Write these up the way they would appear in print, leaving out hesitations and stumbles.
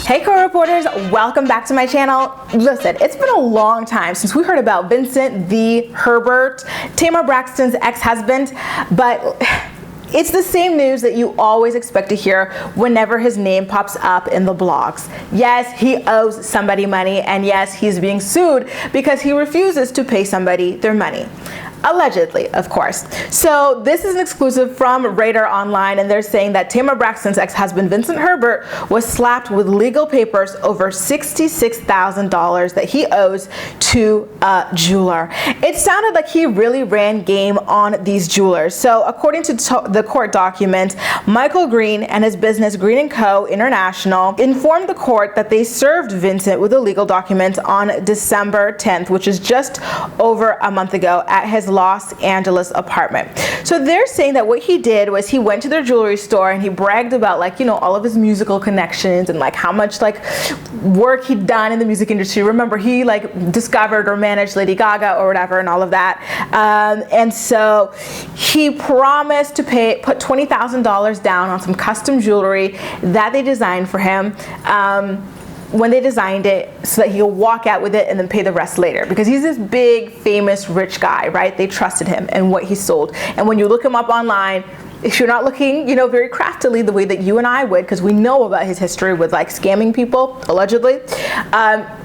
Hey co-reporters, welcome back to my channel. Listen, it's been a long time since we heard about Vincent Herbert, Tamar Braxton's ex-husband, but it's the same news that you always expect to hear whenever his name pops up in the blogs. Yes, he owes somebody money, and yes, he's being sued because he refuses to pay somebody their money. Allegedly, of course. So this is an exclusive from Radar Online, and they're saying that Tamar Braxton's ex-husband Vincent Herbert was slapped with legal papers over $66,000 that he owes to a jeweler. It sounded like he really ran game on these jewelers. So according to the court document, Michael Green and his business Green & Co. International informed the court that they served Vincent with a legal document on December 10th, which is just over a month ago, at his Los Angeles apartment. So they're saying that what he did was he went to their jewelry store and he bragged about, like, you know, all of his musical connections and like how much like work he'd done in the music industry. Remember, he like discovered or managed Lady Gaga or whatever and all of that. And so he promised to put $20,000 down on some custom jewelry that they designed for him. When they designed it, so that he'll walk out with it and then pay the rest later, because he's this big, famous, rich guy, right? They trusted him and what he sold. And when you look him up online, if you're not looking, you know, very craftily the way that you and I would, because we know about his history with like scamming people, allegedly,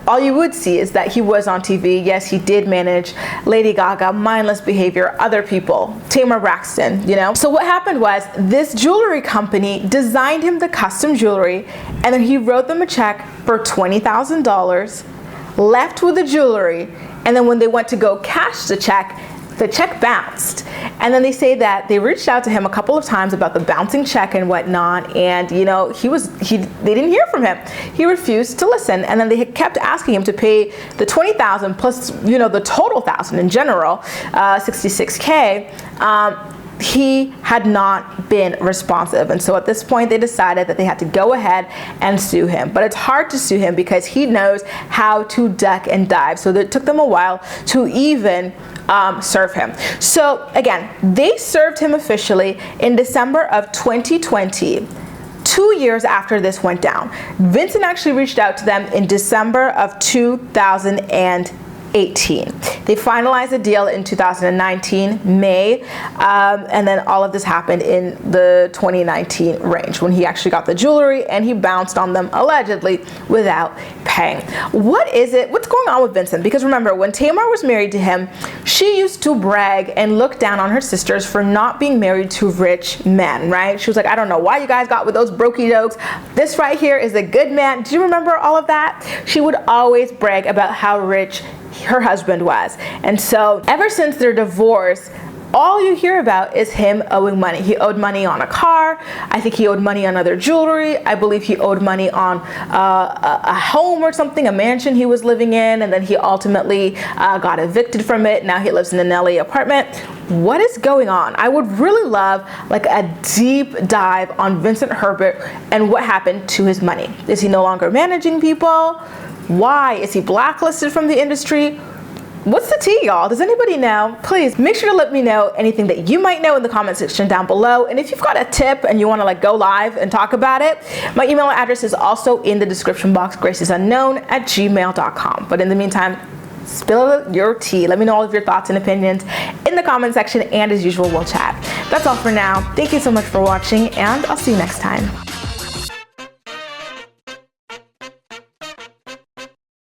all you would see is that he was on TV. Yes, he did manage Lady Gaga, mindless behavior, other people, Tamar Braxton, you know? So what happened was this jewelry company designed him the custom jewelry, and then he wrote them a check for $20,000, left with the jewelry, and then when they went to go cash the check bounced. And then they say that they reached out to him a couple of times about the bouncing check and whatnot, and you know, they didn't hear from him. He refused to listen, and then they kept asking him to pay the $20,000 plus, you know, the total $1,000 in general, $66K. He had not been responsive, and so at this point they decided that they had to go ahead and sue him. But it's hard to sue him because he knows how to duck and dive, so it took them a while to even serve him. So again, they served him officially in December of 2020. 2 years after this went down. Vincent actually reached out to them in December of 2018. They finalized a deal in 2019, May, and then all of this happened in the 2019 range when he actually got the jewelry and he bounced on them allegedly without paying. What's going on with Vincent? Because remember, when Tamar was married to him, she used to brag and look down on her sisters for not being married to rich men, right? She was like, I don't know why you guys got with those brokey jokes. This right here is a good man. Do you remember all of that? She would always brag about how rich her husband was. And so ever since their divorce, all you hear about is him owing money. He owed money on a car. I think he owed money on other jewelry. I believe he owed money on a home or something, a mansion he was living in, and then he ultimately got evicted from it. Now he lives in an LA apartment. What is going on? I would really love like a deep dive on Vincent Herbert and what happened to his money. Is he no longer managing people? Why? Is he blacklisted from the industry? What's the tea, y'all? Does anybody know? Please make sure to let me know anything that you might know in the comment section down below. And if you've got a tip and you want to like go live and talk about it, my email address is also in the description box, graciesunknown@gmail.com. But in the meantime, spill your tea. Let me know all of your thoughts and opinions in the comment section, and as usual, we'll chat. That's all for now. Thank you so much for watching, and I'll see you next time.